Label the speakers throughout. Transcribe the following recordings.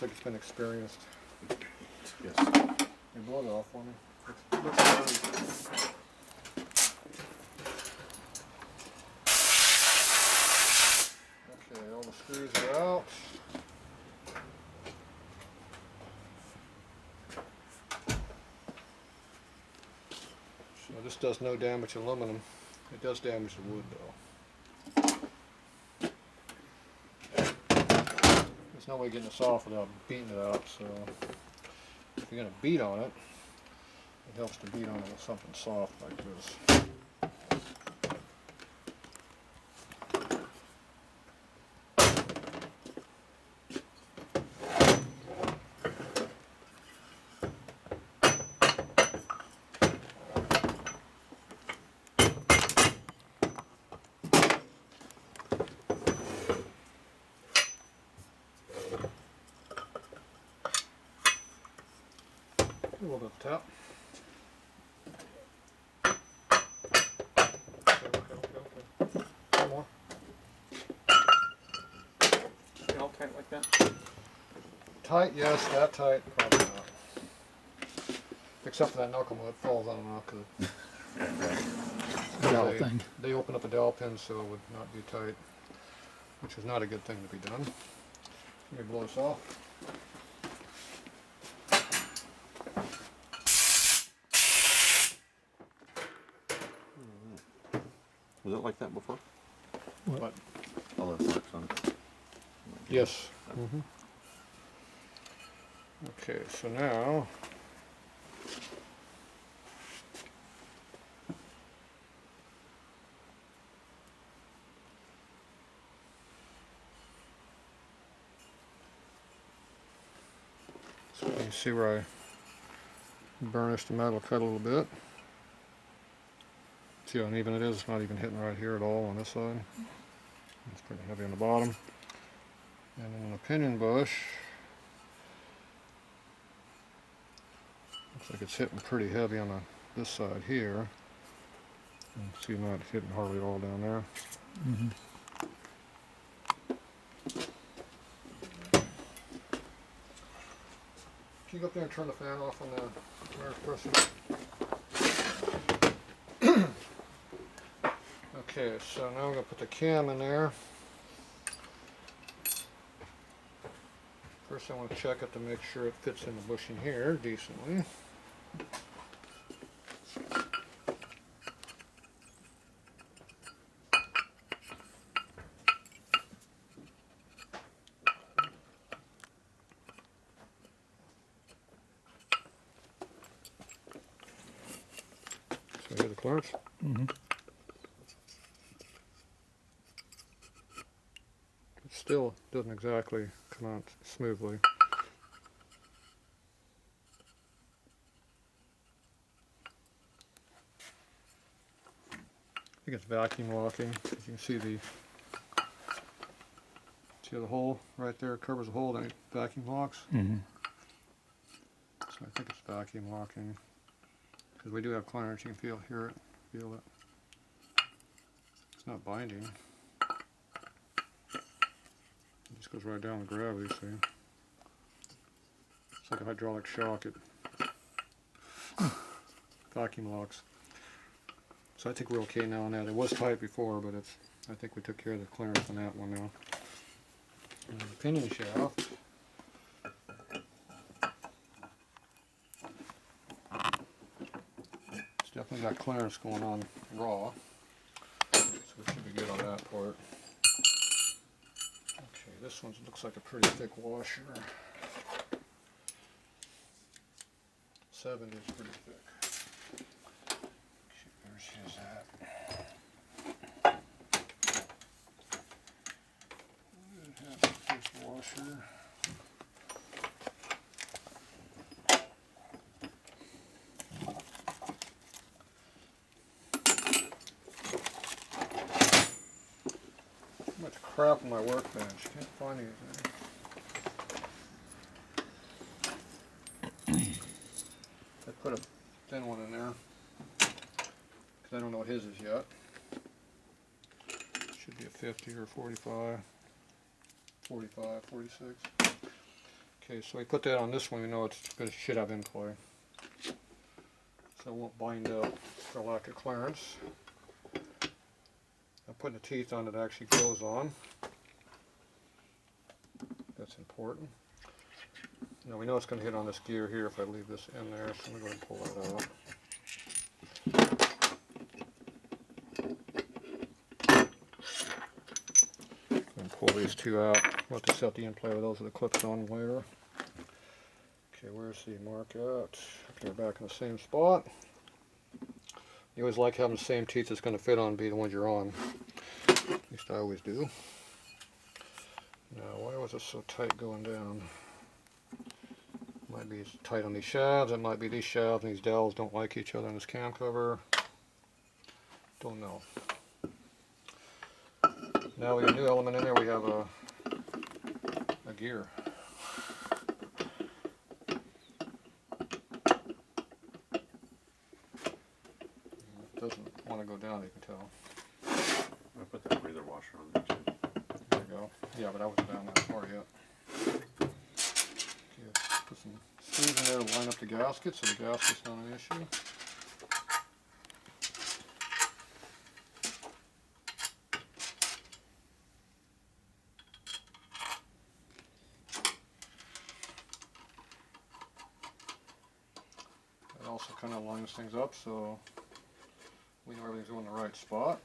Speaker 1: Looks like it's been experienced.
Speaker 2: Yes.
Speaker 1: You blow it off for me. Looks dirty. Okay, all the screws are out. So this does no damage to aluminum. It does damage the wood though. There's no way getting this off without beating it out, so if you're going to beat on it, it helps to beat on it with something soft like this. A little bit of tap. Okay. One more.
Speaker 3: All tight like that?
Speaker 1: Tight, yes. That tight, probably not. Except for that knuckle it falls on and off because they open up a dowel pin, so it would not be tight, which is not a good thing to be done. Let me blow this off.
Speaker 2: Was it like that before?
Speaker 1: What?
Speaker 2: All those marks on it.
Speaker 1: Yes. Mm-hmm. Okay, so now you can see where I burnished the metal cut a little bit. See how uneven it is? It's not even hitting right here at all on this side. It's pretty heavy on the bottom. And then the pinion bush, looks like it's hitting pretty heavy on this side here. And see, not hitting hardly at all down there.
Speaker 4: Mm-hmm.
Speaker 1: Can you go up there and turn the fan off on the air compressor? Okay, so now we're going to put the cam in there. First I want to check it to make sure it fits in the bushing here decently. So here's the clearance.
Speaker 4: Mm-hmm.
Speaker 1: It still doesn't exactly come out smoothly. I think it's vacuum locking. You can see the hole right there covers the hole, then it vacuum locks.
Speaker 4: Mm-hmm.
Speaker 1: So I think it's vacuum locking because we do have clearance. You can hear it, feel it. It's not binding. It just goes right down with gravity, see? It's like a hydraulic shock. It vacuum locks. So I think we're okay now on that. It was tight before, but I think we took care of the clearance on that one now. And the pinion shaft. It's definitely got clearance going on raw. So we should be good on that part. Okay, this one looks like a pretty thick washer. 70 is pretty thick. Okay, there's his at. This washer. Much crap on my workbench. Can't find anything. I put a thin one in there because I don't know what his is yet. Should be a 50 or 45, 45, 46. Okay, Okay, so we put that on this one, we know it should have in play. So it won't bind up for lack of clearance. I'm putting the teeth on it actually goes on. That's important. Now we know it's going to hit on this gear here if I leave this in there, so I'm going to go ahead and pull that out. And pull these two out. We'll have to set the in play with those with the clips on later. Okay, where's the mark at? They're back in the same spot. You always like having the same teeth it's going to fit on be the ones you're on. At least I always do. Now, why was it so tight going down? Might be tight on these shafts, it might be these shafts and these dowels don't like each other in this cam cover. Don't know. Now we got a new element in there, we have a gear. It doesn't want to go down, you can tell.
Speaker 2: I put that breather washer on there too.
Speaker 1: There we go. Yeah, but I wasn't down that far yet. Okay, put some screws in there to line up the gasket so the gasket's not an issue. It also kind of lines things up so we know everything's going in the right spot.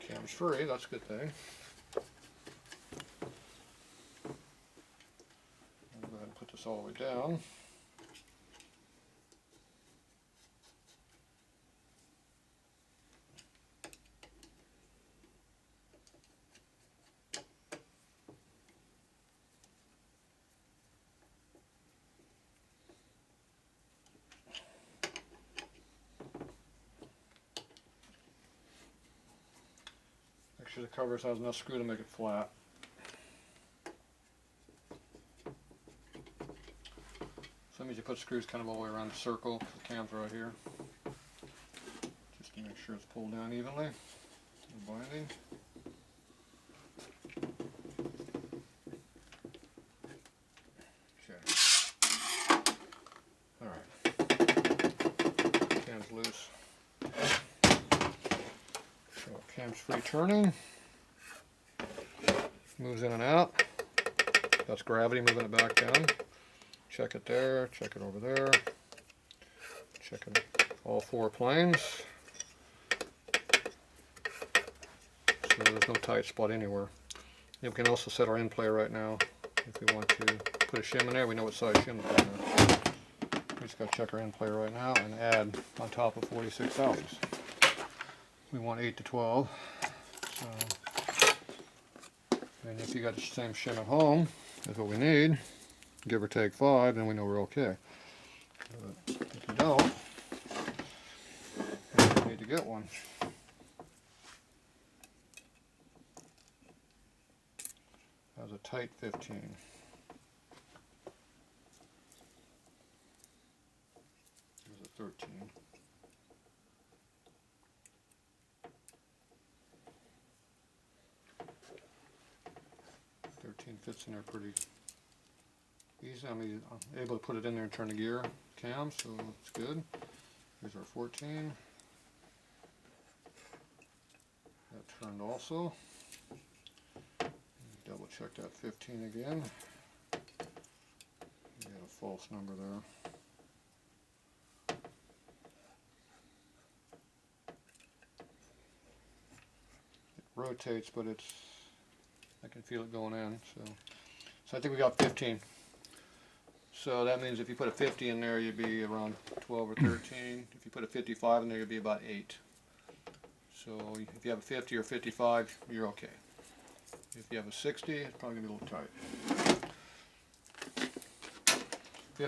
Speaker 1: Cam's free, that's a good thing. I'll go ahead and put this all the way down. Make sure the cover has enough screw to make it flat. So that means you put screws kind of all the way around the circle. The cam's right here. Just to make sure it's pulled down evenly. And binding. Okay. Alright. Cam's loose. So cam's free turning. Moves in and out. That's gravity moving it back down. Check it there, check it over there. Check it all four planes. So there's no tight spot anywhere. And we can also set our in play right now. If we want to put a shim in there, we know what size shim to put in there. We just got to check our in play right now and add on top of 46 thousandths. We want 8 to 12. So, and if you got the same shim at home as what we need, give or take 5, then we know we're okay. But if you don't, you need to get one. That's a tight 15. There's a 13. 13 fits in there pretty easy. I'm able to put it in there and turn the gear cam, so it's good. Here's our 14. That turned also. Double check that 15 again. You got a false number there. It rotates, but I can feel it going in. So I think we got 15. So that means if you put a 50 in there, you'd be around 12 or 13. If you put a 55 in there, you'd be about 8. So if you have a 50 or 55, you're okay. If you have a 60, it's probably going to be a little tight.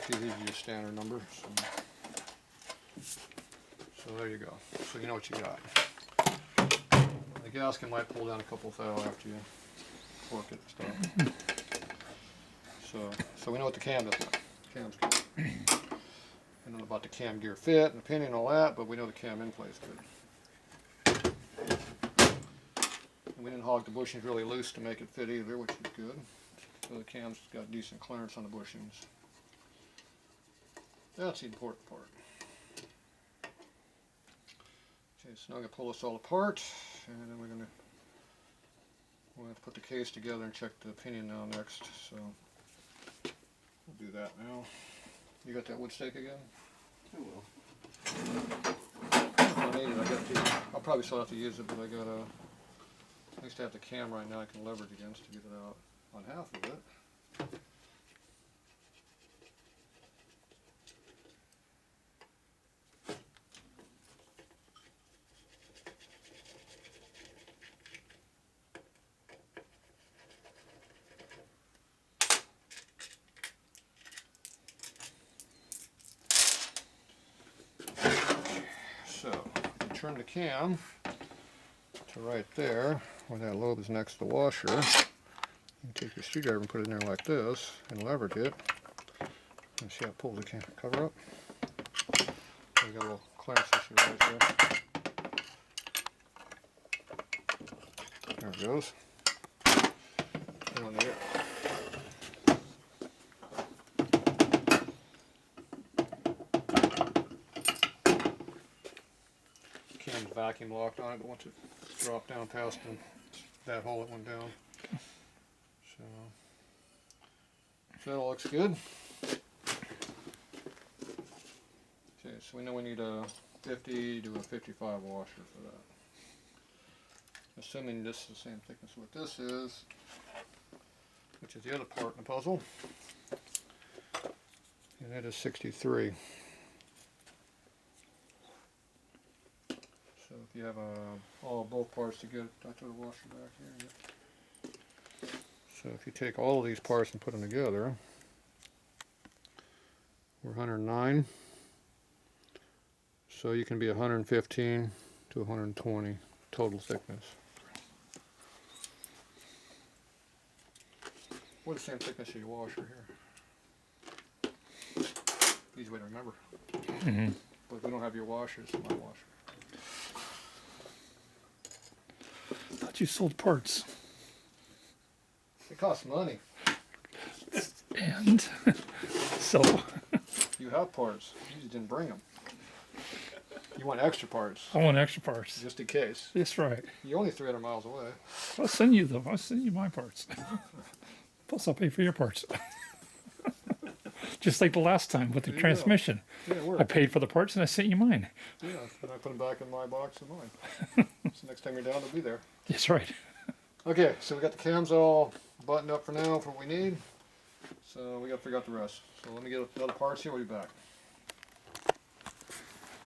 Speaker 1: 50 is usually a standard number. So there you go. So you know what you got. The gasket might pull down a couple thou after you torque it and stuff. So we know what the cam is now. Cam's good. I don't know about the cam gear fit and the pinion and all that, but we know the cam in play is good. And we didn't hog the bushings really loose to make it fit either, which is good. So the cam's got decent clearance on the bushings. That's the important part. Okay, so now I'm going to pull this all apart, and then we'll have to put the case together and check the pinion now next. So we'll do that now. You got that wood stake again?
Speaker 2: I will.
Speaker 1: If I need it, I'll probably still have to use it, but I got at least I have the cam right now I can leverage against to get it out on half of it. So, turn the cam to right there, where that lobe is next to the washer. You take your screwdriver and put it in there like this, and leverage it. And see how it pulls the cover up? We got a little clearance issue right there. There it goes. Down there. Cam's vacuum locked on it, but once it dropped down past that hole, it went down. So that all looks good. Okay, so we know we need a 50 to a 55 washer for that. Assuming this is the same thickness what this is, which is the other part in the puzzle. And that is 63. So if you have both parts to get, I throw the washer back here. Yeah. So if you take all of these parts and put them together, we're 109. So you can be 115 to 120 total thickness. What's the same thickness of your washer here? Easy way to remember.
Speaker 4: Mm-hmm.
Speaker 1: But if we don't have your washer, it's my washer.
Speaker 4: I thought you sold parts.
Speaker 1: It costs money.
Speaker 4: And so
Speaker 1: You have parts. You just didn't bring them. You want extra parts,
Speaker 4: I want extra parts.
Speaker 1: just in case.
Speaker 4: That's right.
Speaker 1: You're only 300 miles away.
Speaker 4: I'll send you them. I'll send you my parts. Plus, I'll pay for your parts. Just like the last time with the
Speaker 1: There you
Speaker 4: transmission.
Speaker 1: Yeah, it
Speaker 4: I
Speaker 1: worked.
Speaker 4: paid for the parts and I sent you mine.
Speaker 1: Yeah, and I put them back in my box of mine. So next time you're down, they'll be there.
Speaker 4: That's right.
Speaker 1: Okay, so we got the cams all buttoned up for now for what we need. So we got to figure out the rest. So let me get the other parts here. We'll be back.